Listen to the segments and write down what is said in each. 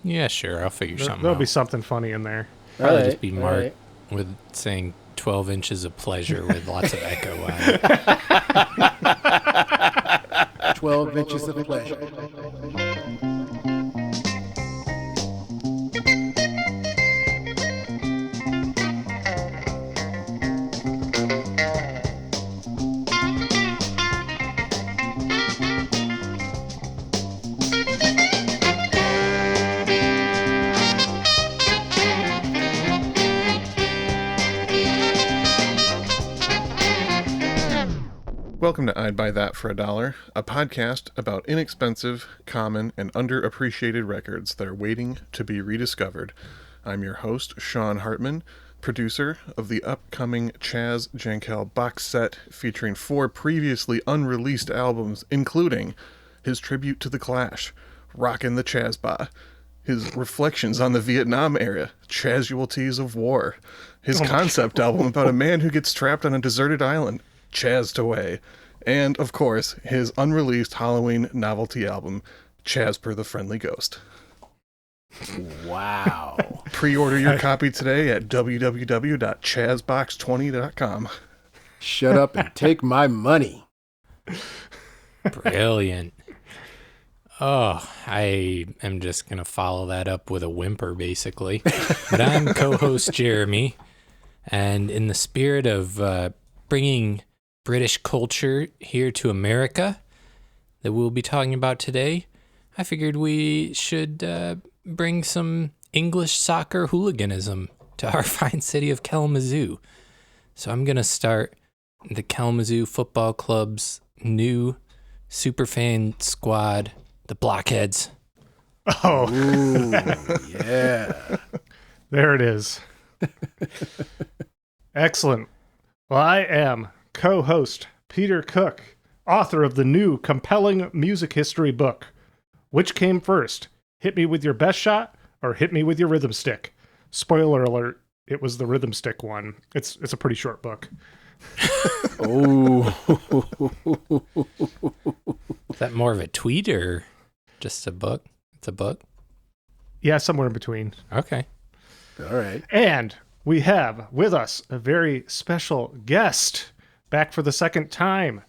Yeah, sure. I'll figure something There'll out. be something funny in there. Probably just be Mark with saying 12 inches of pleasure with lots of echo on it. 12 inches of pleasure. Welcome to I'd Buy That for $1, a podcast about inexpensive, common, and underappreciated records that are waiting to be rediscovered. I'm your host, Sean Hartman, producer of the upcoming Chas Jankel box set featuring 4 previously unreleased albums, including his tribute to The Clash, Rockin' the Chazba, his reflections on the Vietnam era, Chasualties of War, his concept album about a man who gets trapped on a deserted island, Chazed Away, and, of course, his unreleased Halloween novelty album, Chazper the Friendly Ghost. Wow. Pre-order your copy today at www.chazbox20.com. Shut up and take my money. Brilliant. Oh, I am just going to follow that up with a whimper, basically. But I'm co-host Jeremy, and in the spirit of bringing British culture here to America that we'll be talking about today, I figured we should bring some English soccer hooliganism to our fine city of Kalamazoo. So I'm going to start the Kalamazoo Football Club's new superfan squad, the Blockheads. Oh, Ooh, yeah. there it is. Excellent. Well, I am co-host Peter Cook, author of the new compelling music history book, Which Came First? Hit Me With Your Best Shot or Hit Me With Your Rhythm Stick? Spoiler alert, it was the rhythm stick one. It's a pretty short book. Oh. Is that more of a tweet or just a book? It's a book? Yeah, somewhere in between. Okay. All right. And we have with us a very special guest, back for the second time,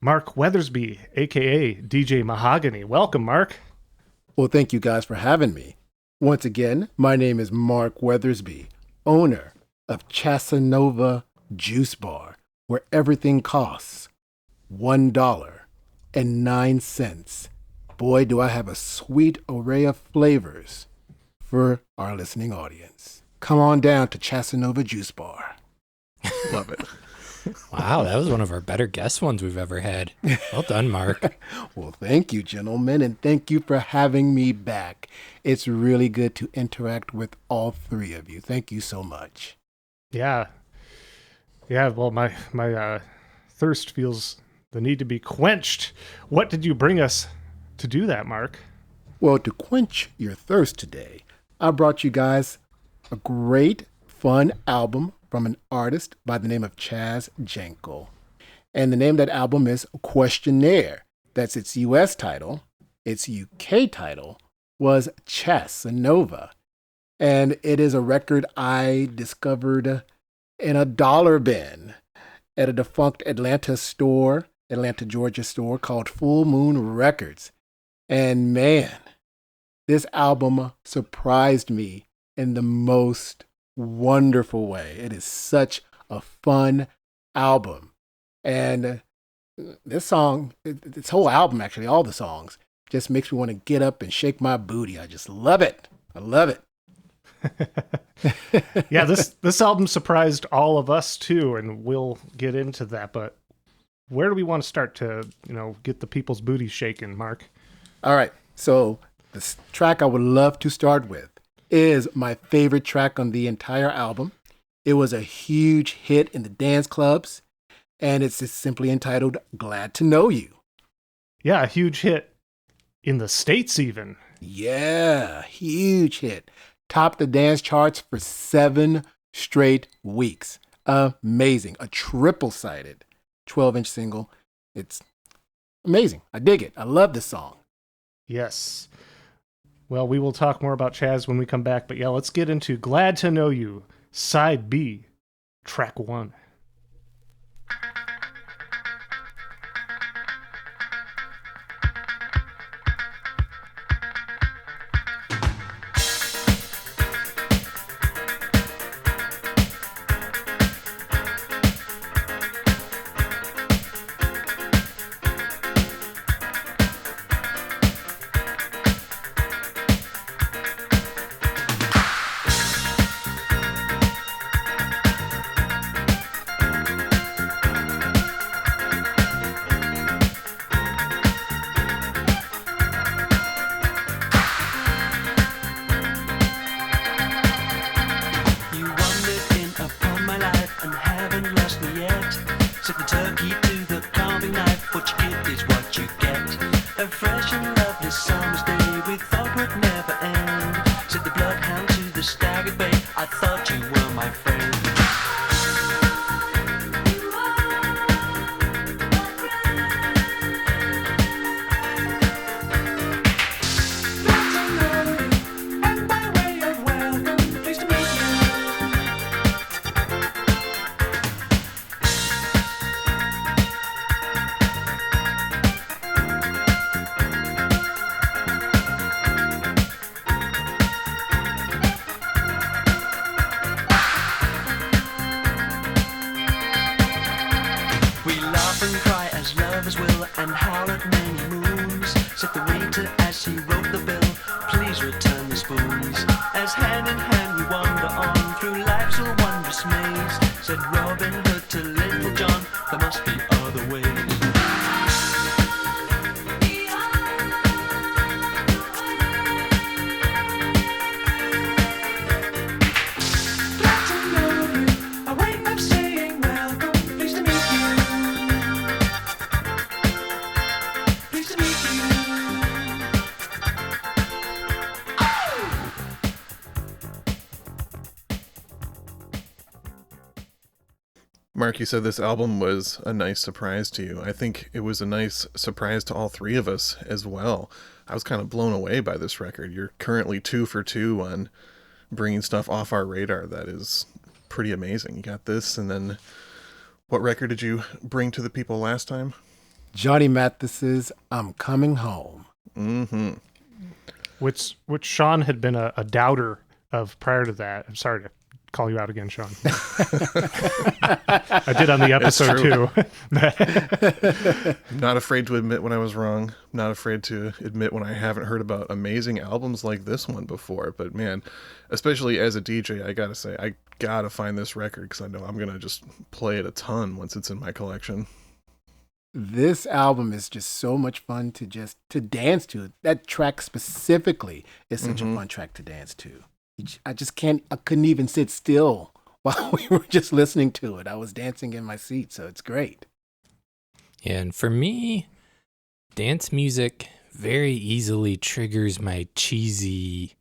Mark Weathersby, a.k.a. DJ Mahogany. Welcome, Mark. Well, thank you guys for having me. Once again, my name is Mark Weathersby, owner of Chasanova Juice Bar, where everything costs $1.09. Boy, do I have a sweet array of flavors for our listening audience. Come on down to Chasanova Juice Bar. Love it. Wow, that was one of our better guest ones we've ever had. Well done, Mark. Well, thank you, gentlemen, and thank you for having me back. It's really good to interact with all 3 of you. Thank you so much. Yeah. Yeah, well, my thirst feels the need to be quenched. What did you bring us to do that, Mark? Well, to quench your thirst today, I brought you guys a great, fun album from an artist by the name of Chas Jankel. And the name of that album is Questionnaire. That's its US title. Its UK title was Chasanova. And it is a record I discovered in a dollar bin at a defunct Atlanta, Georgia store called Full Moon Records. And man, this album surprised me in the most wonderful way. It is such a fun album. And this whole album, actually, all the songs, just makes me want to get up and shake my booty. I just love it. I love it. Yeah, this album surprised all of us too, and we'll get into that. But where do we want to start to, get the people's booties shaking, Mark? All right. So the track I would love to start with is my favorite track on the entire album. It was a huge hit in the dance clubs, and it's just simply entitled Glad to Know You. Yeah, a huge hit in the States even. Yeah, huge hit. Topped the dance charts for 7 straight weeks. Amazing. A triple-sided 12-inch single. It's amazing. I dig it. I love this song. Yes. Well, we will talk more about Chaz when we come back, but yeah, let's get into Glad to Know You, Side B, Track 1. Mark, you said this album was a nice surprise to you. I think it was a nice surprise to all three of us as well. I was kind of blown away by this record. You're currently 2 for 2 on bringing stuff off our radar. That is pretty amazing. You got this, and then what record did you bring to the people last time? Johnny Mathis's I'm Coming Home. Mm-hmm. Which Sean had been a doubter of prior to that. I'm sorry to call you out again, Sean. I did on the episode too. I'm not afraid to admit when I was wrong. I'm not afraid to admit when I haven't heard about amazing albums like this one before. But man, especially as a DJ, I gotta say, I gotta find this record because I know I'm gonna just play it a ton once it's in my collection. This album is just so much fun to dance to. That track specifically is such a fun track to dance to. I couldn't even sit still while we were just listening to it. I was dancing in my seat, so it's great. Yeah, and for me, dance music very easily triggers my cheesy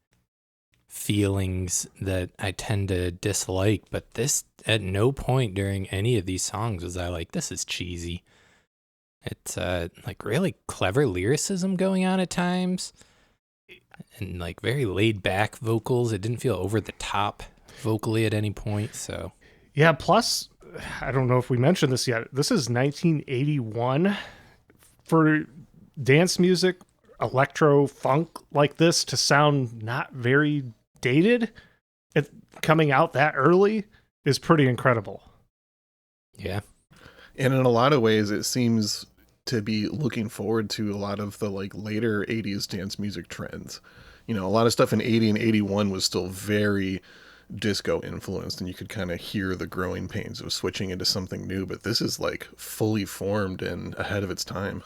feelings that I tend to dislike, but this, at no point during any of these songs was I like, this is cheesy. It's like really clever lyricism going on at times. And like very laid back vocals. It didn't feel over the top vocally at any point. So yeah, plus I don't know if we mentioned this yet. This is 1981. For dance music, electro funk like this to sound not very dated, coming out that early is pretty incredible. Yeah. And in a lot of ways it seems to be looking forward to a lot of the like later 80s dance music trends. You know, a lot of stuff in 80 and 81 was still very disco influenced, and you could kind of hear the growing pains of switching into something new, but this is like fully formed and ahead of its time.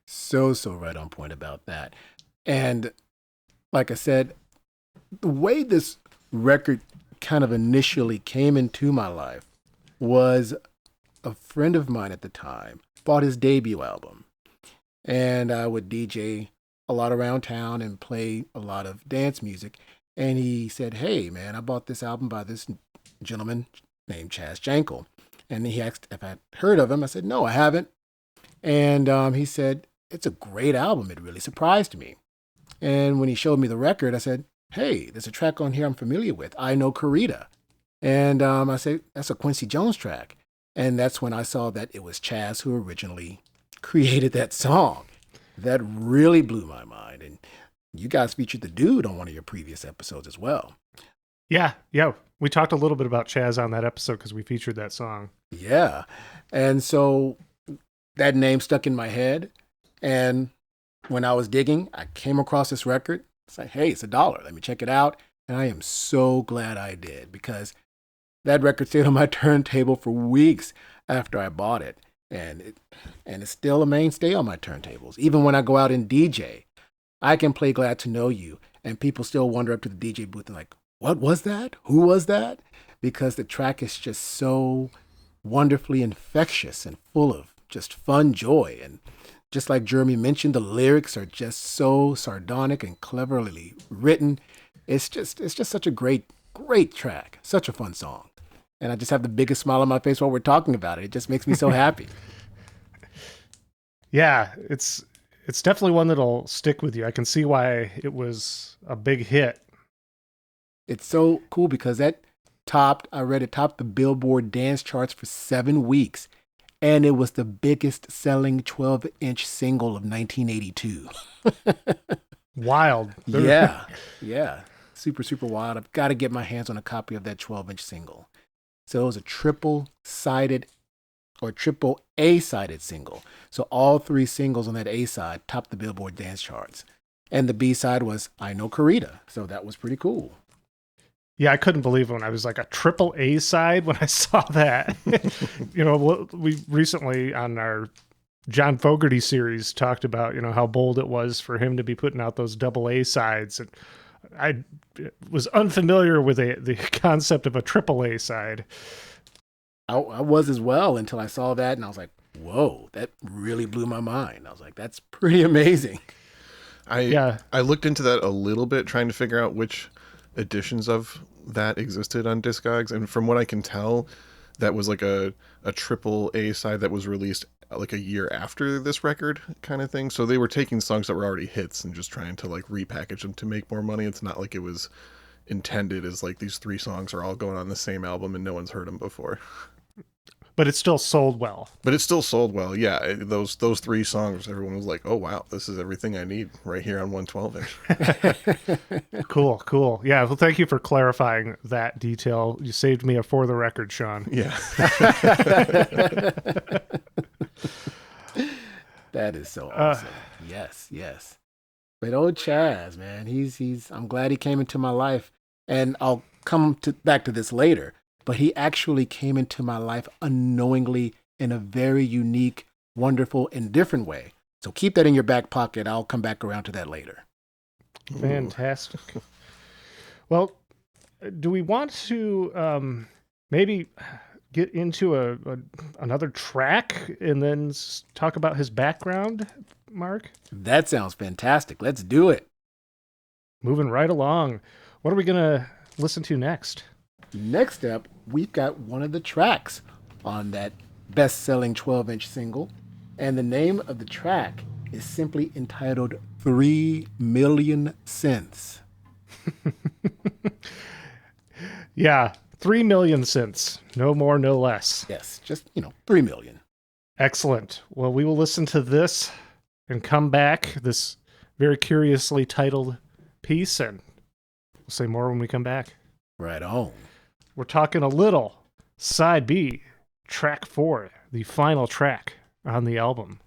So right on point about that. And like I said, the way this record kind of initially came into my life was a friend of mine at the time bought his debut album, and I would DJ a lot around town and play a lot of dance music. And he said, "Hey man, I bought this album by this gentleman named Chas Jankel." And he asked if I'd heard of him. I said, "No, I haven't." And he said, "It's a great album. It really surprised me." And when he showed me the record, I said, hey, there's a track on here I'm familiar with. I Know Corrida. And I said, that's a Quincy Jones track. And that's when I saw that it was Chaz who originally created that song. That really blew my mind. And you guys featured the dude on one of your previous episodes as well. Yeah. We talked a little bit about Chaz on that episode because we featured that song. Yeah. And so that name stuck in my head. And when I was digging, I came across this record. It's like, hey, it's $1. Let me check it out. And I am so glad I did, because that record stayed on my turntable for weeks after I bought it. And it's still a mainstay on my turntables. Even when I go out and DJ, I can play Glad to Know You, and people still wander up to the DJ booth and like, what was that? Who was that? Because the track is just so wonderfully infectious and full of just fun joy. And just like Jeremy mentioned, the lyrics are just so sardonic and cleverly written. It's just such a great track. Such a fun song. And I just have the biggest smile on my face while we're talking about it. It just makes me so happy. Yeah, it's definitely one that'll stick with you. I can see why it was a big hit. It's so cool because it topped the Billboard dance charts for 7 weeks. And it was the biggest selling 12-inch single of 1982. Wild. Yeah. Super, super wild. I've got to get my hands on a copy of that 12-inch single. So it was a triple A-sided single. So all 3 singles on that A side topped the Billboard dance charts. And the B side was I Know Corrida. So that was pretty cool. Yeah, I couldn't believe it when I was like a triple A side when I saw that. We recently on our John Fogerty series talked about, how bold it was for him to be putting out those double A sides. And I was unfamiliar with the concept of a triple A side. I was as well until I saw that, and I was like, whoa, that really blew my mind. I was like, that's pretty amazing. I looked into that a little bit, trying to figure out which editions of that existed on Discogs, and from what I can tell, that was like a triple A side that was released like a year after this record kind of thing. So they were taking songs that were already hits and just trying to like repackage them to make more money. It's not like it was intended as like these 3 songs are all going on the same album and no one's heard them before. But it still sold well. Yeah. Those 3 songs, everyone was like, oh wow, this is everything I need right here on 112-inch. Cool. Yeah, well, thank you for clarifying that detail. You saved me a for the record, Sean. Yeah. That is so awesome. Yes. But old Chaz, man, I'm glad he came into my life, and I'll come back to this later. But he actually came into my life unknowingly in a very unique, wonderful, and different way. So keep that in your back pocket. I'll come back around to that later. Fantastic. Well, do we want to maybe get into another track and then talk about his background, Mark? That sounds fantastic. Let's do it. Moving right along. What are we going to listen to next? Next up, we've got one of the tracks on that best-selling 12-inch single, and the name of the track is simply entitled 3 Million Cents. Yeah, 3 million cents. No more, no less. Yes, just, 3 million. Excellent. Well, we will listen to this and come back, this very curiously titled piece, and we'll say more when we come back. Right on. We're talking a little side B, track 4, the final track on the album.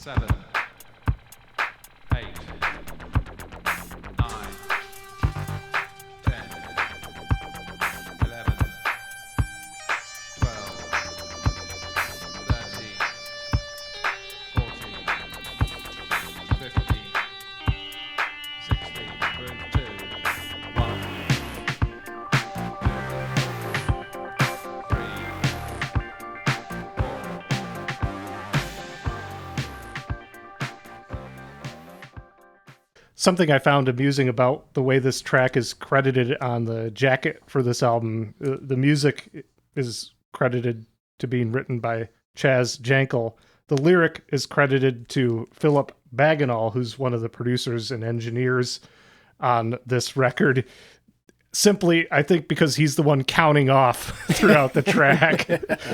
7, 8, 9, 10, 11, 12, 13, 14, 15, 16, group 2, 1, 3, 4. Something I found amusing about the way this track is credited on the jacket for this album, the music is credited to being written by Chas Jankel. The lyric is credited to Philip Bagenal, who's one of the producers and engineers on this record. Simply, I think because he's the one counting off throughout the track.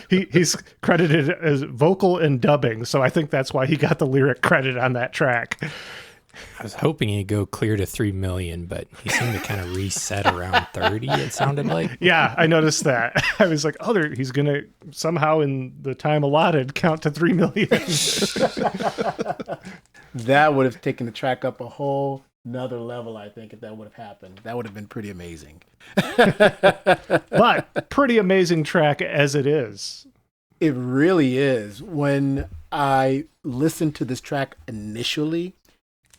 He's credited as vocal and dubbing, so I think that's why he got the lyric credit on that track. I was hoping he'd go clear to 3 million, but he seemed to kind of reset around 30, it sounded like. Yeah, I noticed that. I was like, he's going to somehow in the time allotted count to 3 million. That would have taken the track up a whole another level, I think, if that would have happened. That would have been pretty amazing. But pretty amazing track as it is. It really is. When I listened to this track initially,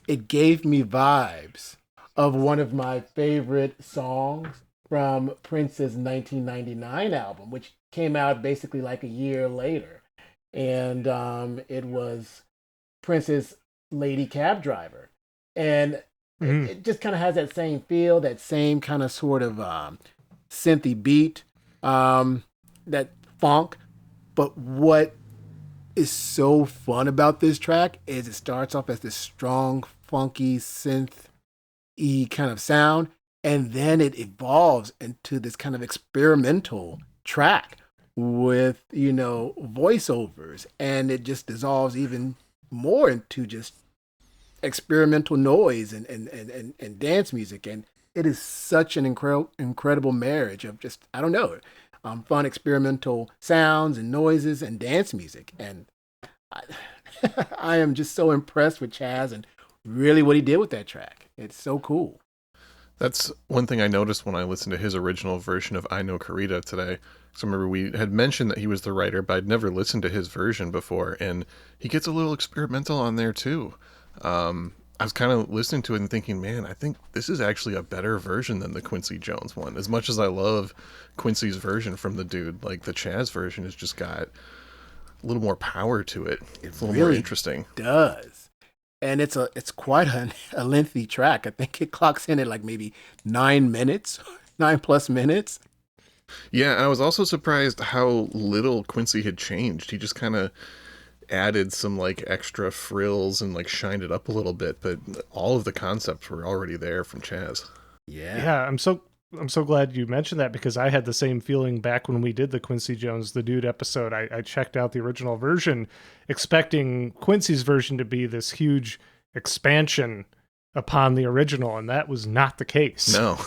it gave me vibes of one of my favorite songs from Prince's 1999 album, which came out basically like a year later. And it was Prince's Lady Cab Driver. And it just kind of has that same feel, that same kind of sort of synthy beat, that funk. But what is so fun about this track is it starts off as this strong, funky synth-y kind of sound, and then it evolves into this kind of experimental track with, voiceovers, and it just dissolves even more into just experimental noise and dance music, and it is such an incredible marriage of just, I don't know, fun experimental sounds and noises and dance music, and I am just so impressed with Chaz and really what he did with that track. It's so cool. That's one thing I noticed when I listened to his original version of I Know Corrida today. So remember we had mentioned that he was the writer, but I'd never listened to his version before, and he gets a little experimental on there too. I was kind of listening to it and thinking, man, I think this is actually a better version than the Quincy Jones one. As much as I love Quincy's version from the dude, like the Chaz version has just got a little more power to it. It's a little more interesting. Does. And it's quite a lengthy track. I think it clocks in at like maybe 9 minutes, 9+ minutes. Yeah, and I was also surprised how little Quincy had changed. He just kind of added some like extra frills and like shined it up a little bit, but all of the concepts were already there from Chaz. Yeah, I'm so glad you mentioned that, because I had the same feeling back when we did the Quincy Jones the Dude episode. I checked out the original version expecting Quincy's version to be this huge expansion upon the original, and that was not the case. No.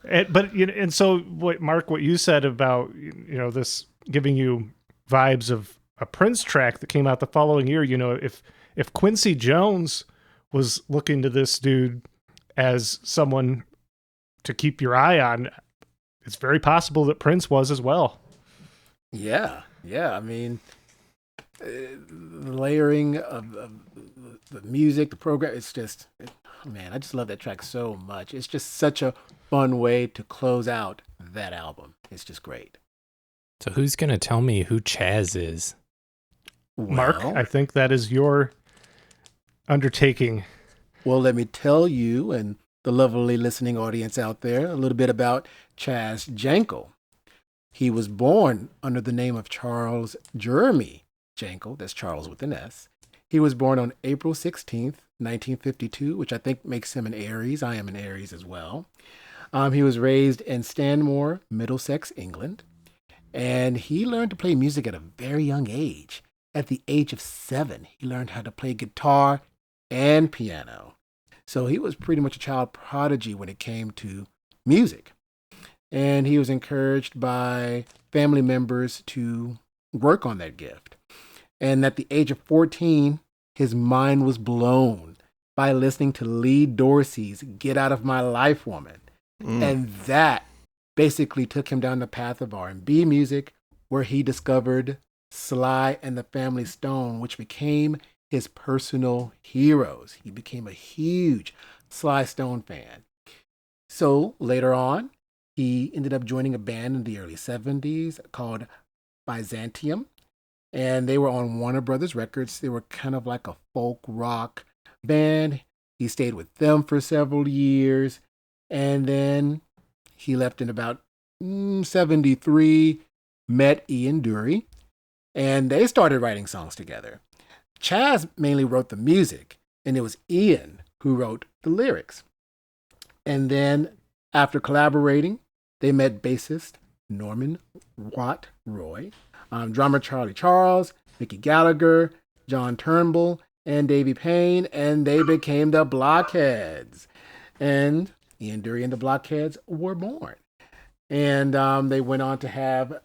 And so Mark, what you said about this giving you vibes of a Prince track that came out the following year, if Quincy Jones was looking to this dude as someone to keep your eye on, it's very possible that Prince was as well. Yeah. I mean, the layering of the music, the program, it's just, man, I just love that track so much. It's just such a fun way to close out that album. It's just great. So who's going to tell me who Chaz is? Mark, I think that is your undertaking. Well, let me tell you and the lovely listening audience out there a little bit about Chas Jankel. He was born under the name of Charles Jeremy Jankel. That's Charles with an S. He was born on April 16th, 1952, which I think makes him an Aries. I am an Aries as well. He was raised in Stanmore, Middlesex, England. And he learned to play music at a very young age. At the age of 7, he learned how to play guitar and piano. So he was pretty much a child prodigy when it came to music. And he was encouraged by family members to work on that gift. And at the age of 14, his mind was blown by listening to Lee Dorsey's Get Out of My Life Woman. And that basically took him down the path of R&B music, where he discovered Sly and the Family Stone, which became his personal heroes. He became a huge Sly Stone fan. So later on, he ended up joining a band in the early 70s called Byzantium. And they were on Warner Brothers Records. They were kind of like a folk rock band. He stayed with them for several years. And then he left in about 73, met Ian Dury, and they started writing songs together. Chaz mainly wrote the music, and it was Ian who wrote the lyrics. And then after collaborating, they met bassist Norman Watt Roy, drummer Charlie Charles, Mickey Gallagher, John Turnbull, and Davy Payne, and they became the Blockheads. And Ian Dury and the Blockheads were born. And they went on to have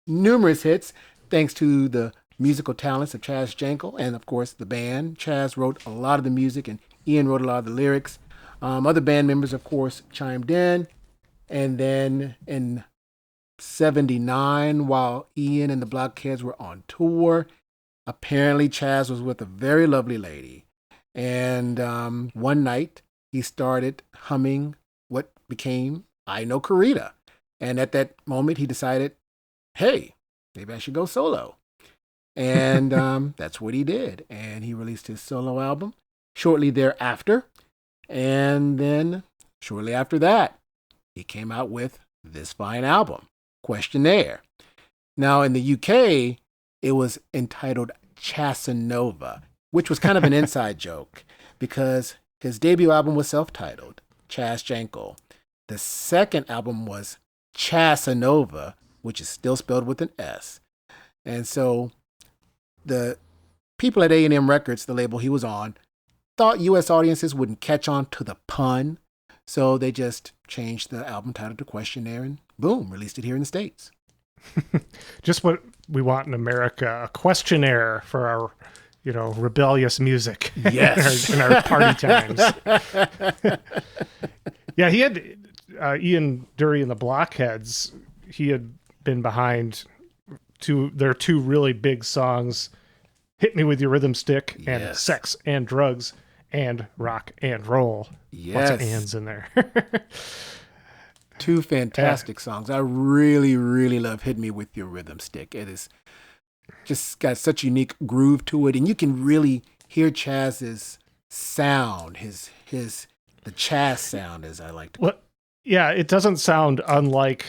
numerous hits thanks to the musical talents of Chas Jankel and, of course, the band. Chaz wrote a lot of the music and Ian wrote a lot of the lyrics. Other band members, of course, chimed in. And then in 79, while Ian and the Blockheads were on tour, apparently Chaz was with a very lovely lady. And one night, he started humming what became I Know Corita. And at that moment, he decided, hey, maybe I should go solo. And that's what he did. And he released his solo album shortly thereafter. And then shortly after that, he came out with this fine album, Questionnaire. Now, in the UK, it was entitled Chassanova, which was kind of an inside joke because his debut album was self-titled, Chas Jankel. The second album was Chassanova, which is still spelled with an S. And so the people at A&M Records, the label he was on, thought U.S. audiences wouldn't catch on to the pun. So they just changed the album title to Questionnaire and boom, released it here in the States. Just what we want in America, a questionnaire for our, rebellious music. Yes. in our party times. Yeah, he had Ian Dury and the Blockheads. He had been behind their two really big songs, Hit Me With Your Rhythm Stick and Yes. Sex and Drugs and Rock and Roll. Yes. Lots of ands in there. Two fantastic songs. I really, really love Hit Me With Your Rhythm Stick. It is just got such unique groove to it. And you can really hear Chaz's sound, the Chaz sound, as I like to call it. Well, yeah, it doesn't sound unlike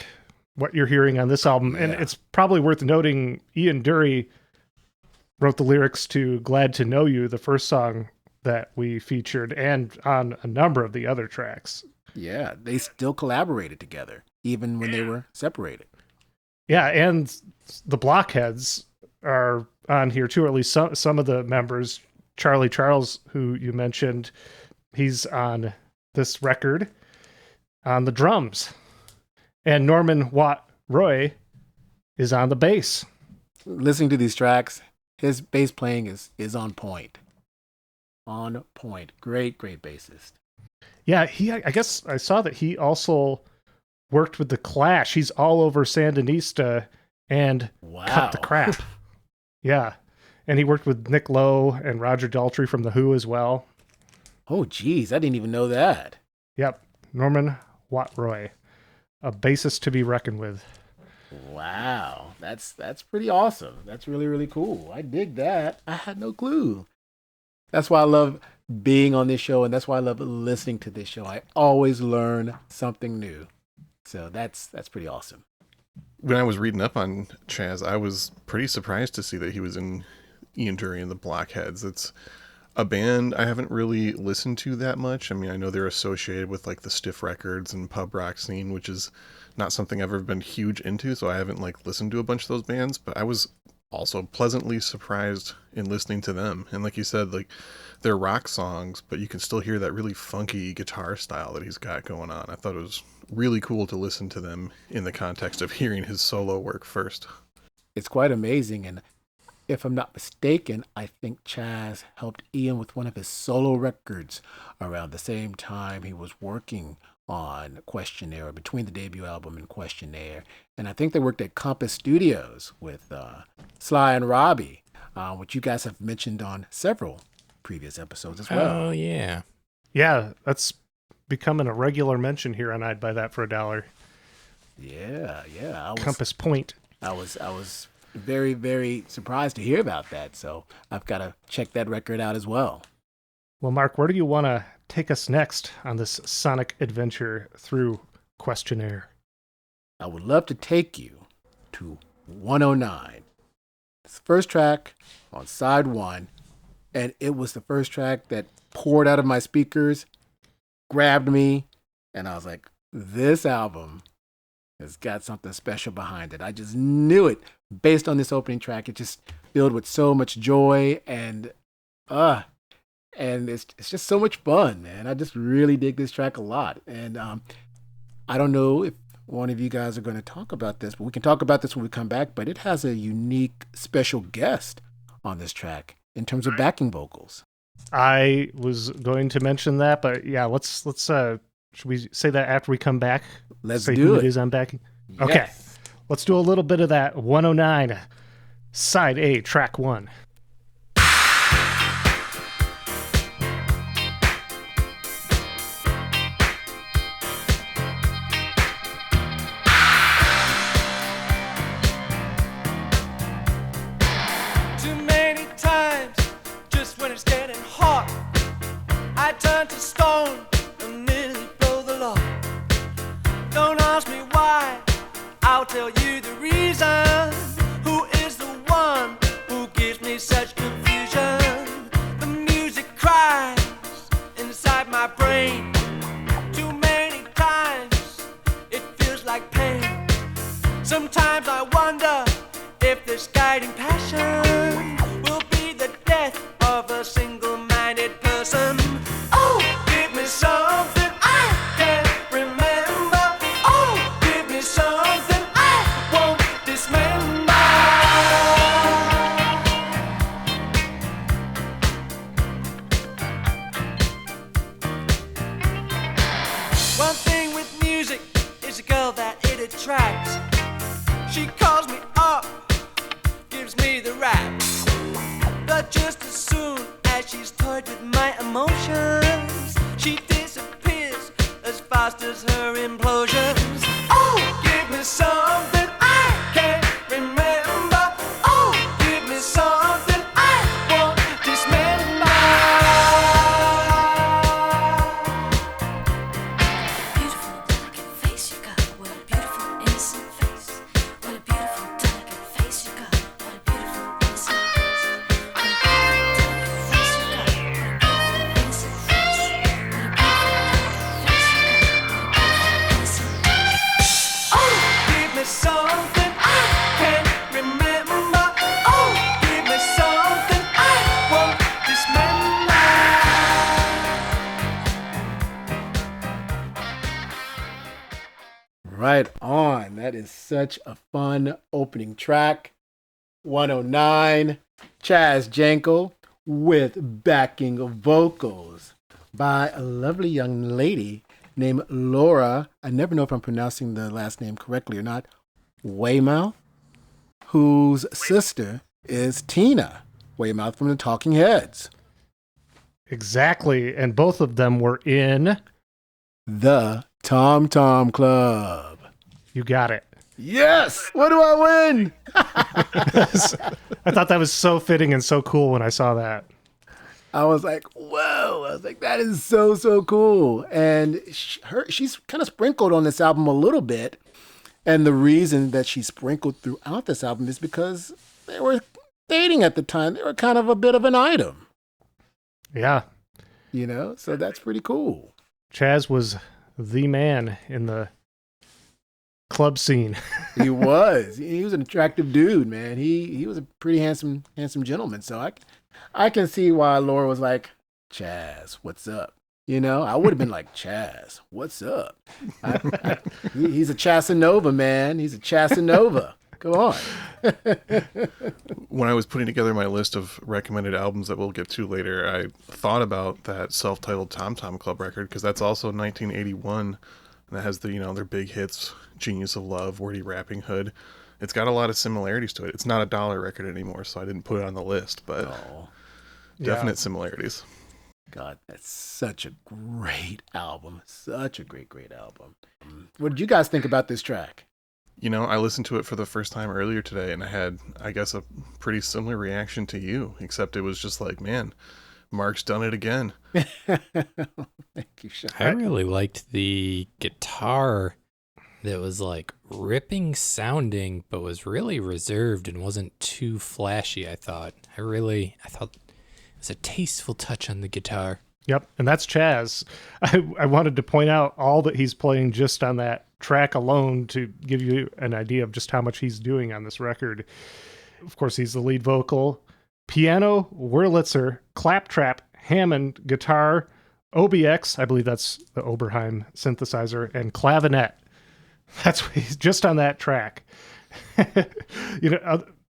what you're hearing on this album. And Yeah. it's probably worth noting Ian Dury wrote the lyrics to Glad to Know You, the first song that we featured, and on a number of the other tracks. Yeah, they still collaborated together, even when they were separated. Yeah, and the Blockheads are on here too, or at least some of the members. Charlie Charles, who you mentioned, he's on this record on the drums. And Norman Watt Roy is on the bass. Listening to these tracks, his bass playing is on point. On point. Great, great bassist. Yeah, I guess I saw that he also worked with The Clash. He's all over Sandinista and Wow. Cut the Crap. Yeah. And he worked with Nick Lowe and Roger Daltrey from The Who as well. Oh, geez, I didn't even know that. Yep. Norman Watt Roy, a bassist to be reckoned with. Wow, that's pretty awesome. That's really, really cool. I dig that. I had no clue. That's why I love being on this show, and that's why I love listening to this show. I always learn something new. So that's pretty awesome. When I was reading up on Chaz, I was pretty surprised to see that he was in Ian Dury and the Blockheads. It's a band I haven't really listened to that much. I mean, I know they're associated with like the stiff records and pub rock scene, which is not something I've ever been huge into, so I haven't like listened to a bunch of those bands, but I was also pleasantly surprised in listening to them. And like you said, like they're rock songs, but you can still hear that really funky guitar style that he's got going on. I thought it was really cool to listen to them in the context of hearing his solo work first. It's quite amazing, and if I'm not mistaken, I think Chaz helped Ian with one of his solo records around the same time he was working on Questionnaire, between the debut album and Questionnaire. And I think they worked at Compass Studios with Sly and Robbie, which you guys have mentioned on several previous episodes as well. Oh, yeah. Yeah, that's becoming a regular mention here on I'd Buy That for $1. Yeah. Compass Point. I was very, very surprised to hear about that. So I've got to check that record out as well. Well, Mark, where do you want to take us next on this sonic adventure through Questionnaire? I would love to take you to 109. It's the first track on side 1, and it was the first track that poured out of my speakers, grabbed me, and I was like, this album has got something special behind it. I just knew it based on this opening track. It just filled with so much joy and it's just so much fun, man. I just really dig this track a lot. And I don't know if one of you guys are going to talk about this, but we can talk about this when we come back. But it has a unique special guest on this track in terms of backing vocals. I was going to mention that, but yeah, let's should we say that after we come back? Let's say do who it. it is on backing. Yes. Okay, let's do a little bit of that 109, side A, track 1. Too many times, just when it's getting hot, I turn to stone and nearly blow the lot. Don't ask me why, I'll tell you the reason. Who is the one who gives me such confusion? The music cries inside my brain. Too many times, it feels like pain. Sometimes I wonder if this guiding passion will be the death of a single-minded person. Oh, give me something I can't remember. Oh, give me something I won't dismember. One thing with music is a girl that it attracts. She calls me up, gives me the raps. But just as soon as she's toyed with my emotions, she disappears as fast as her implosions. Oh, give me something I can't remember. Oh, give me something I won't dismember. Beautiful, delicate face you got. What a beautiful, innocent face. What a beautiful, delicate face you got. What a beautiful, innocent face. What a beautiful, delicate face you got. What a beautiful, innocent face. What a beautiful, delicate face you got. What a beautiful, innocent face. Oh, give me something I can't remember. Oh, give me something I won't dismember. Right on. That is such a fun opening track. 109, Chas Jankel with backing vocals by a lovely young lady named Laura. I never know if I'm pronouncing the last name correctly or not. Weymouth, whose sister is Tina Weymouth from the Talking Heads. Exactly, and both of them were in. The Tom Tom Club. You got it. Yes! What do I win? I thought that was so fitting and so cool when I saw that. I was like, whoa. I was like, that is so, so cool. And she's kind of sprinkled on this album a little bit. And the reason that she sprinkled throughout this album is because they were dating at the time. They were kind of a bit of an item, Yeah, you know? So that's pretty cool. Chaz was the man in the club scene. He was. He was an attractive dude, man. He was a pretty handsome gentleman. So I can see why Laura was like, Chaz, what's up? You know, I would have been like, Chaz, what's up? He's a Chasanova, man. He's a Chasanova. Go on. When I was putting together my list of recommended albums that we'll get to later, I thought about that self-titled Tom Tom Club record, because that's also 1981, and that has the, their big hits, Genius of Love, Wordy Rapping Hood. It's got a lot of similarities to it. It's not a dollar record anymore, so I didn't put it on the list, but definite similarities. God, that's such a great album. Such a great album. What did you guys think about this track? I listened to it for the first time earlier today, and I had, I guess, a pretty similar reaction to you, except it was just like, man, Mark's done it again. Thank you, Sean. I really liked the guitar that was like ripping sounding, but was really reserved and wasn't too flashy, I thought. I thought it was a tasteful touch on the guitar. Yep, and that's Chaz. I wanted to point out all that he's playing just on that track alone to give you an idea of just how much he's doing on this record. Of course, he's the lead vocal, piano, Wurlitzer, claptrap, Hammond, guitar, OBX, I believe that's the Oberheim synthesizer, and clavinet. That's what he's just on that track.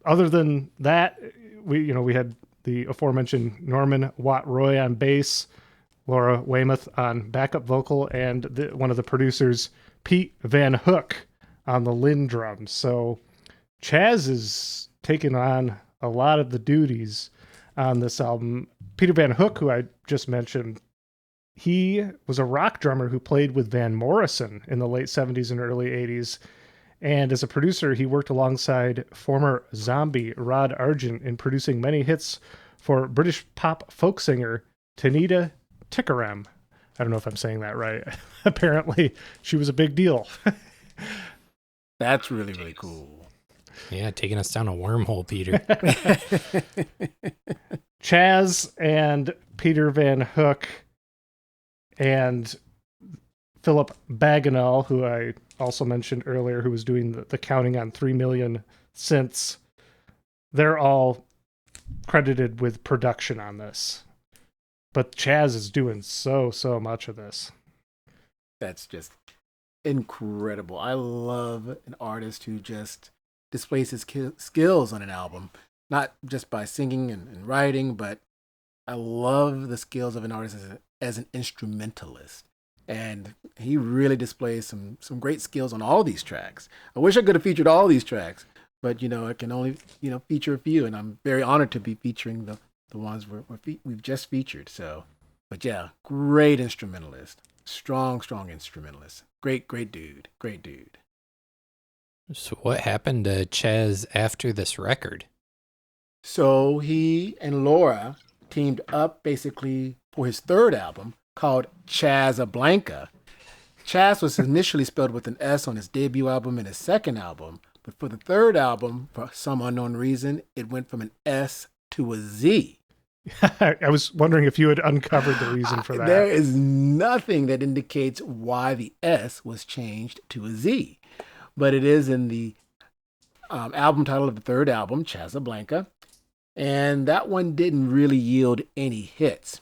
Other than that, we had the aforementioned Norman Watt Roy on bass, Laura Weymouth on backup vocal, and one of the producers, Pete Van Hook, on the Lynn drums. So Chaz is taking on a lot of the duties on this album. Peter Van Hook, who I just mentioned, he was a rock drummer who played with Van Morrison in the late 70s and early 80s. And as a producer, he worked alongside former Zombie Rod Argent in producing many hits for British pop folk singer Tanita Tikaram. I don't know if I'm saying that right. Apparently, she was a big deal. That's really, really cool. Yeah, taking us down a wormhole, Peter. Chaz and Peter Van Hook and Philip Baganel, who I also mentioned earlier, who was doing the counting on 3 million synths, they're all credited with production on this. But Chaz is doing so much of this. That's just incredible. I love an artist who just displays his skills on an album, not just by singing and writing, but I love the skills of an artist as an instrumentalist. And he really displays some great skills on all these tracks. I wish I could have featured all these tracks, but I can only feature a few, and I'm very honored to be featuring the ones we've just featured. So, but yeah, great instrumentalist, strong instrumentalist, great dude. So what happened to Chaz after this record? So he and Laura teamed up basically for his third album called Chazablanca. Chaz was initially spelled with an S on his debut album and his second album, but for the third album, for some unknown reason, it went from an S to a Z. I was wondering if you had uncovered the reason for that. There is nothing that indicates why the S was changed to a Z, but it is in the album title of the third album, Chazablanca, and that one didn't really yield any hits.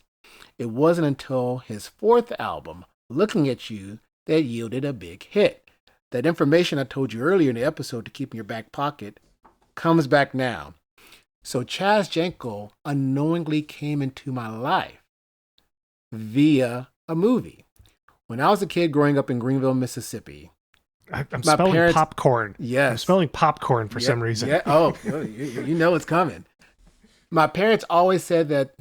It wasn't until his fourth album, Looking at You, that yielded a big hit. That information I told you earlier in the episode to keep in your back pocket comes back now. So Chas Jankel unknowingly came into my life via a movie. When I was a kid growing up in Greenville, Mississippi, I'm spelling popcorn. Yes. I'm spelling popcorn for some reason. Yeah. Oh, you know it's coming. My parents always said that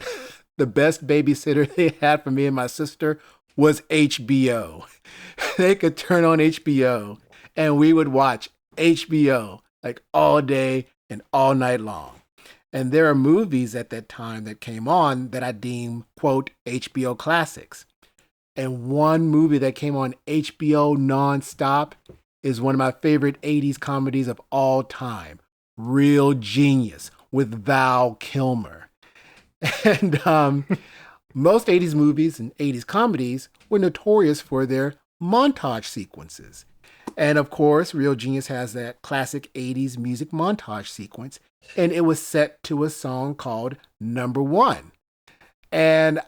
the best babysitter they had for me and my sister was HBO. They could turn on HBO and we would watch HBO like all day and all night long. And there are movies at that time that came on that I deem, quote, HBO classics. And one movie that came on HBO nonstop is one of my favorite 80s comedies of all time, Real Genius with Val Kilmer. And most 80s movies and 80s comedies were notorious for their montage sequences. And of course, Real Genius has that classic 80s music montage sequence, and it was set to a song called Number One. And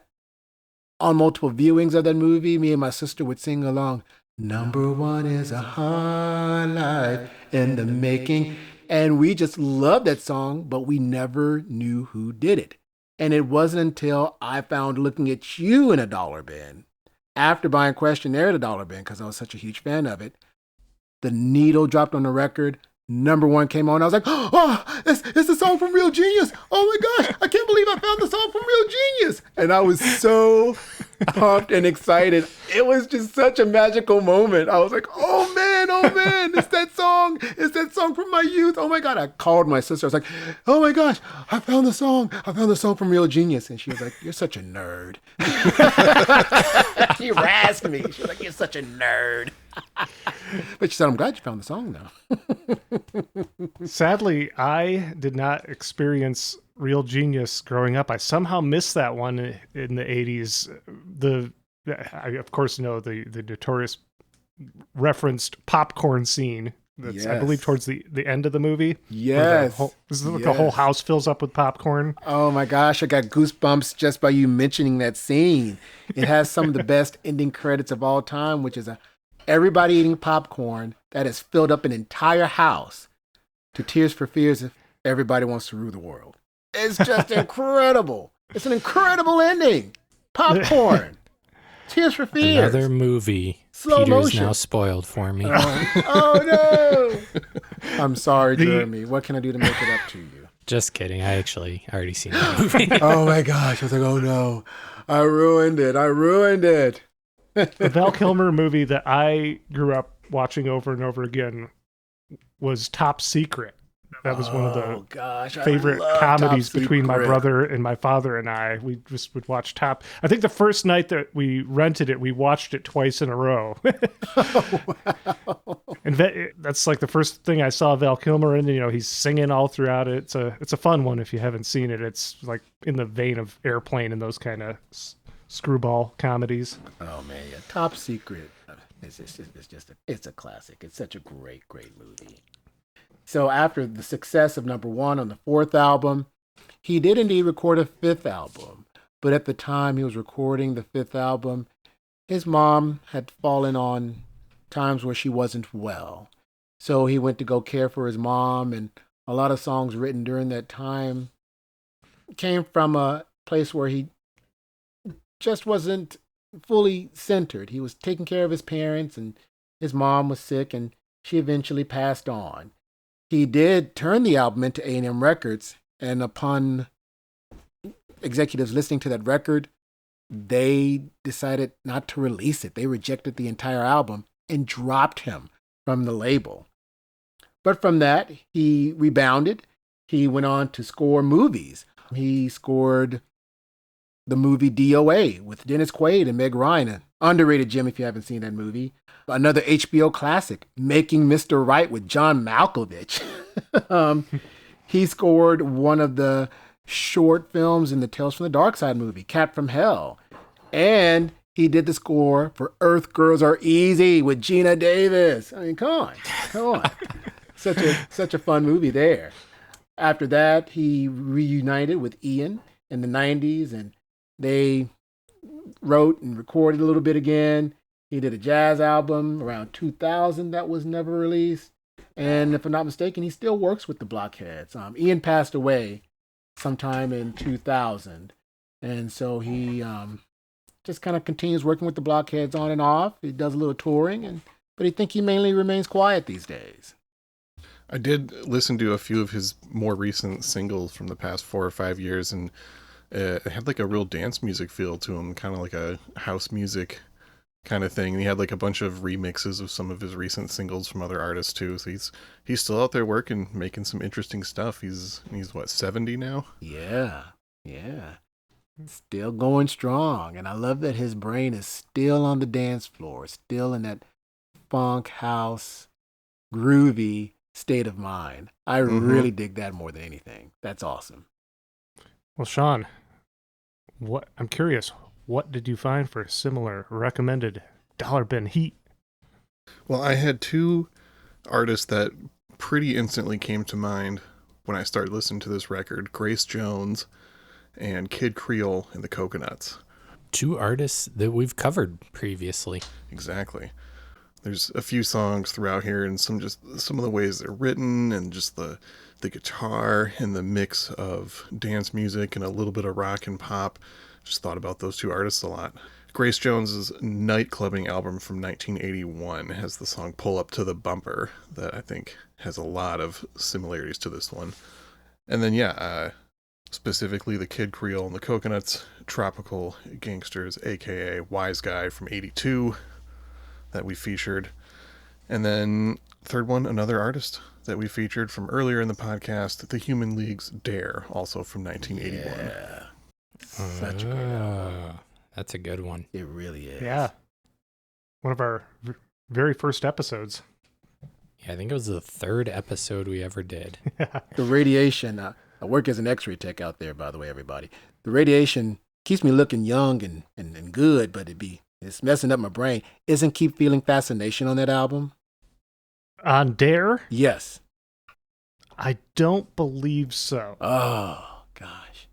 on multiple viewings of that movie, me and my sister would sing along, Number one is a hard life in the making. And we just loved that song, but we never knew who did it. And it wasn't until I found Looking at You in a dollar bin, after buying Questionnaire at a dollar bin, because I was such a huge fan of it, the needle dropped on the record. Number one came on. I was like, oh, it's a song from Real Genius. Oh my gosh, I can't believe I found the song from Real Genius. And I was so pumped and excited. It was just such a magical moment. I was like, oh man, it's that song. It's that song from my youth. Oh my God. I called my sister. I was like, oh my gosh, I found the song. I found the song from Real Genius. And she was like, you're such a nerd. She razzed me. She was like, you're such a nerd. But she said, I'm glad you found the song though. Sadly, I did not experience Real Genius growing up. I somehow missed that one in the 80s. I of course know the notorious referenced popcorn scene. That's, I believe, towards the end of the movie. Yes. The whole house fills up with popcorn. Oh my gosh, I got goosebumps just by you mentioning that scene. It has some of the best ending credits of all time, which is everybody eating popcorn that has filled up an entire house to Tears for Fears if everybody wants to rule the world. It's just incredible. It's an incredible ending. Popcorn. Tears for Fears. Another movie. Slow Peter's motion. now spoiled for me. Oh no. I'm sorry, Jeremy. What can I do to make it up to you? Just kidding. I actually already seen that movie. Oh my gosh. I was like, oh no. I ruined it. The Val Kilmer movie that I grew up watching over and over again was Top Secret. That was one of the favorite comedies between my brother and my father and I. We just would watch Top. I think the first night that we rented it, we watched it twice in a row. And that's like the first thing I saw Val Kilmer in. You know, he's singing all throughout it. It's a fun one if you haven't seen it. It's like in the vein of Airplane and those kind of screwball comedies. Oh man, yeah. Top Secret. It's a classic. It's such a great movie. So after the success of number one on the fourth album, he did indeed record a fifth album. But at the time he was recording the fifth album, his mom had fallen on times where she wasn't well. So he went to go care for his mom, and a lot of songs written during that time came from a place where he just wasn't fully centered. He was taking care of his parents, and his mom was sick, and she eventually passed on. He did turn the album into A&M Records, and upon executives listening to that record, they decided not to release it. They rejected the entire album and dropped him from the label. But from that, he rebounded. He went on to score movies. He scored the movie DOA with Dennis Quaid and Meg Ryan. An underrated gem if you haven't seen that movie. Another HBO classic, Making Mr. Right with John Malkovich. He scored one of the short films in the Tales from the Dark Side movie, Cat from Hell. And he did the score for Earth Girls Are Easy with Gina Davis. I mean, come on. Such a fun movie there. After that, he reunited with Ian in the 90s, and they wrote and recorded a little bit again. He did a jazz album around 2000 that was never released. And if I'm not mistaken, he still works with the Blockheads. Ian passed away sometime in 2000. And so he just kind of continues working with the Blockheads on and off. He does a little touring, but I think he mainly remains quiet these days. I did listen to a few of his more recent singles from the past 4 or 5 years, and it had like a real dance music feel to him, kind of like a house music kind of thing. And he had like a bunch of remixes of some of his recent singles from other artists too. So he's still out there working, making some interesting stuff. He's what, 70 now? Yeah. Still going strong. And I love that his brain is still on the dance floor, still in that funk, house, groovy state of mind. I really dig that more than anything. That's awesome. Well, Sean, I'm curious, what did you find for similar recommended dollar bin heat? Well, I had 2 artists that pretty instantly came to mind when I started listening to this record, Grace Jones and Kid Creole and the Coconuts. 2 artists that we've covered previously. Exactly. There's a few songs throughout here, and some of the ways they're written, and just the guitar and the mix of dance music and a little bit of rock and pop. Just thought about those two artists a lot. Grace Jones's nightclubbing album from 1981 has the song Pull Up to the Bumper that I think has a lot of similarities to this one. And then, specifically the Kid Creole and the Coconuts, Tropical Gangsters, aka Wise Guy from 82 that we featured. And then third one, another artist that we featured from earlier in the podcast, The Human League's Dare, also from 1981. Yeah. Such a great album. That's a good one. It really is. Yeah. One of our very first episodes. Yeah, I think it was the third episode we ever did. The radiation, I work as an x-ray tech out there, by the way, everybody. The radiation keeps me looking young and good, but it's messing up my brain. Isn't Keep Feeling Fascination on that album? On Dare? Yes. I don't believe so. Oh, gosh.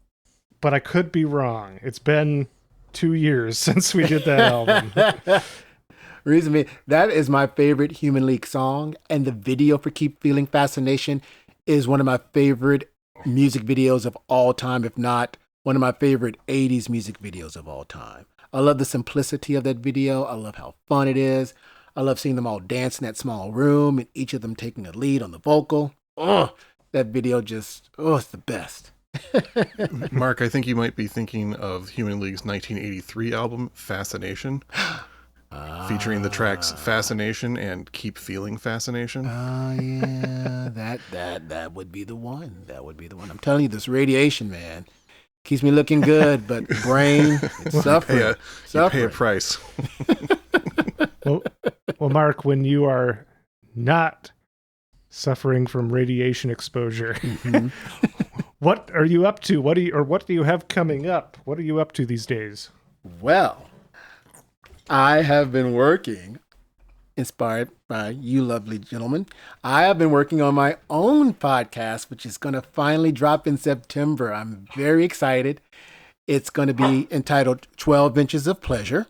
But I could be wrong. It's been 2 years since we did that album. Reason being, that is my favorite Human League song, and the video for Keep Feeling Fascination is one of my favorite music videos of all time, if not one of my favorite 80s music videos of all time. I love the simplicity of that video. I love how fun it is. I love seeing them all dance in that small room and each of them taking a lead on the vocal. Oh, that video it's the best. Mark, I think you might be thinking of Human League's 1983 album, Fascination, featuring the tracks Fascination and Keep Feeling Fascination. Oh, yeah. that would be the one. That would be the one. I'm telling you, this radiation, man, keeps me looking good, but brain, it's suffering. You pay a price. Well, Mark, when you are not suffering from radiation exposure, what are you up to? What do you have coming up? What are you up to these days? Well, I have been working, inspired by you lovely gentlemen. I have been working on my own podcast, which is going to finally drop in September. I'm very excited. It's going to be entitled 12 Inches of Pleasure,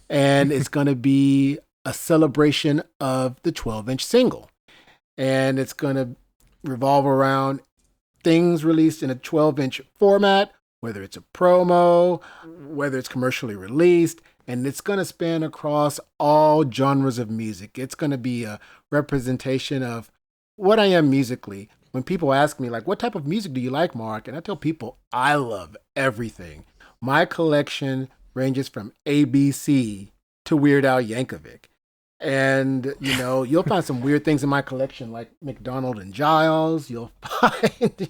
and it's going to be a celebration of the 12-inch single. And it's going to revolve around things released in a 12-inch format, whether it's a promo, whether it's commercially released, and it's going to span across all genres of music. It's going to be a representation of what I am musically. When people ask me, like, what type of music do you like, Mark? And I tell people, I love everything. My collection ranges from ABC to Weird Al Yankovic. And, you'll find some weird things in my collection, like McDonald and Giles. You'll find,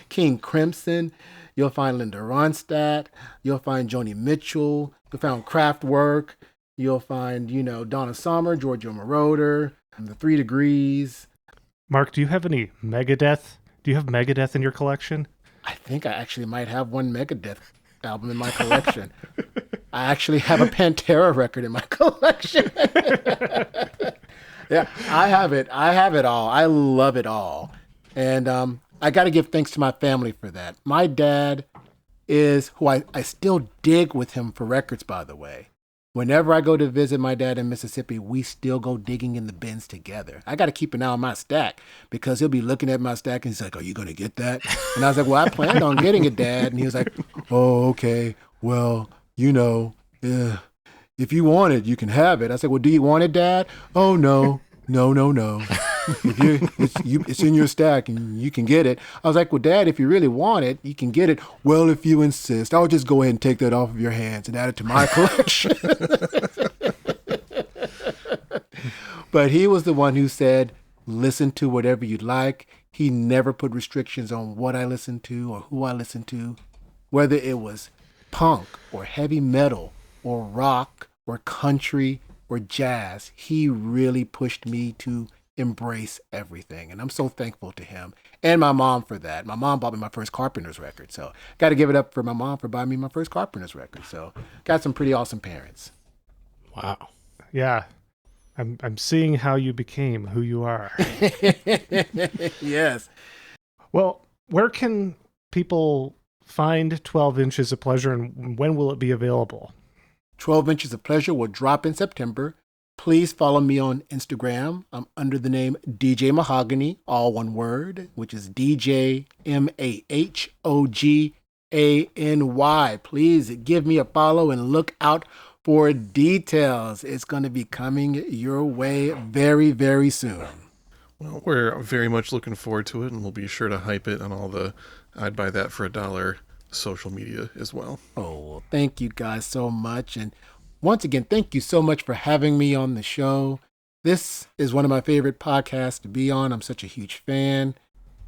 King Crimson. You'll find Linda Ronstadt. You'll find Joni Mitchell. You'll find Kraftwerk. You'll find, Donna Summer, Giorgio Moroder, The 3 Degrees. Mark, do you have any Megadeth? Do you have Megadeth in your collection? I think I actually might have one Megadeth album in my collection. I actually have a Pantera record in my collection. Yeah, I have it. I have it all. I love it all. And I got to give thanks to my family for that. My dad is who I still dig with him for records, by the way. Whenever I go to visit my dad in Mississippi, we still go digging in the bins together. I got to keep an eye on my stack because he'll be looking at my stack and he's like, "Are you going to get that?" And I was like, "Well, I planned on getting it, Dad." And he was like, "Oh, okay. Well, if you want it, you can have it." I said, "Well, do you want it, Dad?" "Oh, no. It's in your stack and you can get it." I was like, "Well, Dad, if you really want it, you can get it." "Well, if you insist, I'll just go ahead and take that off of your hands and add it to my collection." But he was the one who said, "Listen to whatever you like." He never put restrictions on what I listened to or who I listened to, whether it was punk or heavy metal or rock or country or jazz. He really pushed me to embrace everything. And I'm so thankful to him and my mom for that. My mom bought me my first Carpenters record. So got to give it up for my mom for buying me my first Carpenters record. So got some pretty awesome parents. Wow. Yeah. I'm seeing how you became who you are. Yes. Well, where can people find 12 Inches of Pleasure and when will it be available? 12 Inches of Pleasure will drop in September. Please follow me on Instagram. I'm under the name DJ Mahogany, all one word, which is DJ Mahogany. Please give me a follow and look out for details. It's going to be coming your way very, very soon. Well, we're very much looking forward to it, and we'll be sure to hype it on all the I'd Buy That for $1 social media as well. Oh, well, thank you guys so much. And once again, thank you so much for having me on the show. This is one of my favorite podcasts to be on. I'm such a huge fan.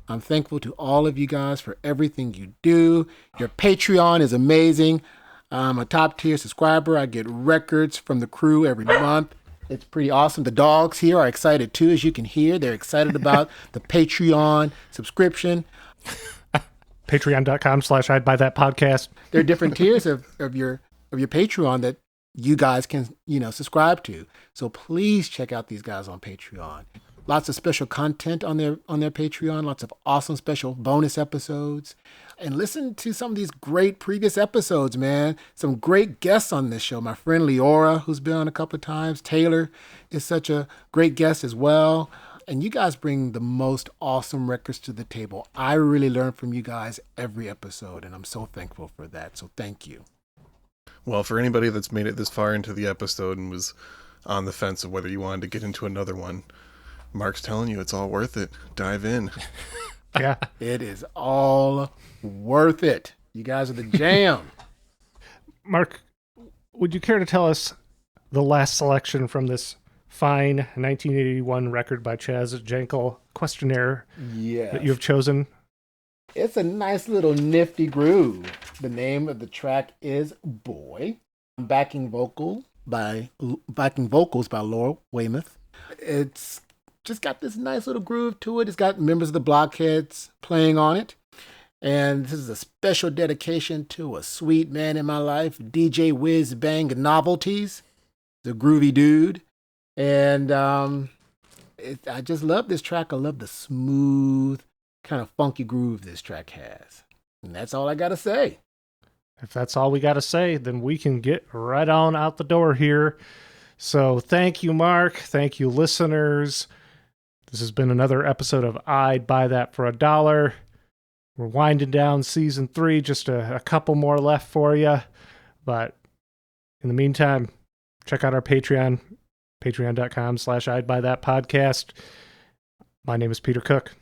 I'm thankful to all of you guys for everything you do. Your Patreon is amazing. I'm a top tier subscriber. I get records from the crew every month. It's pretty awesome. The dogs here are excited too, as you can hear. They're excited about the Patreon subscription. Patreon.com/I'd Buy That podcast. There are different tiers of your Patreon that you guys can, subscribe to. So please check out these guys on Patreon. Lots of special content on their Patreon, lots of awesome special bonus episodes. And listen to some of these great previous episodes, man. Some great guests on this show. My friend Leora, who's been on a couple of times. Taylor is such a great guest as well. And you guys bring the most awesome records to the table. I really learn from you guys every episode, and I'm so thankful for that. So thank you. Well, for anybody that's made it this far into the episode and was on the fence of whether you wanted to get into another one, Mark's telling you it's all worth it. Dive in. Yeah. It is all worth it. You guys are the jam. Mark, would you care to tell us the last selection from this fine 1981 record by Chas Jankel, Questionnaire, Yes. that you have chosen? It's a nice little nifty groove. The name of the track is Boy. Backing vocals by Laura Weymouth. It's just got this nice little groove to it. It's got members of the Blockheads playing on it. And this is a special dedication to a sweet man in my life, DJ Whiz Bang Novelties, the groovy dude. And I just love this track. I love the smooth, kind of funky groove this track has. And that's all I got to say. If that's all we got to say, then we can get right on out the door here. So thank you, Mark. Thank you, listeners. This has been another episode of I'd Buy That for $1. We're winding down season 3, just a couple more left for you. But in the meantime, check out our Patreon, patreon.com/I'd Buy That podcast. My name is Peter Cook.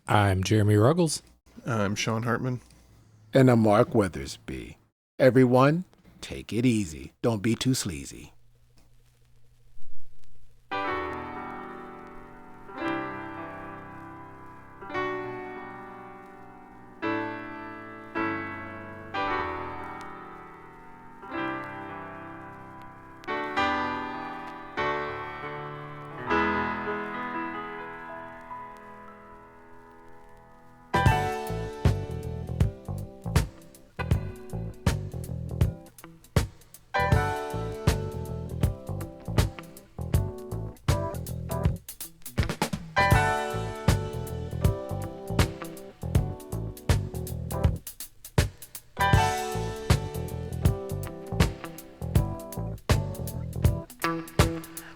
I'm Jeremy Ruggles. I'm Sean Hartman. And I'm Mark Weathersby. Everyone, take it easy. Don't be too sleazy.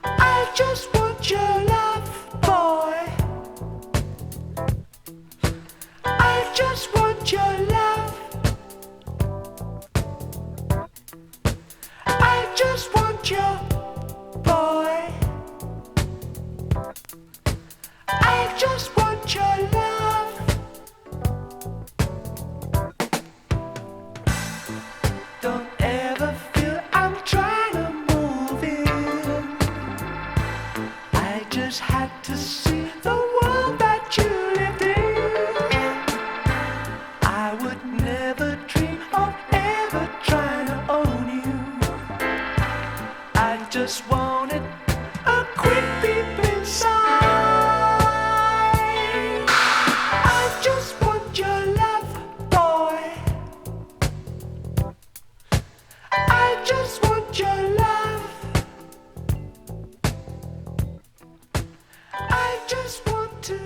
I just want your love, boy. I just want your love. I just want your boy. I just want your love. Don't ever feel I'm trying to move in. I just had to see the world that you lived in. I would never dream of ever trying to own you. I just wanted a quick peep inside. I just want your love, boy. I just want your love. I just want to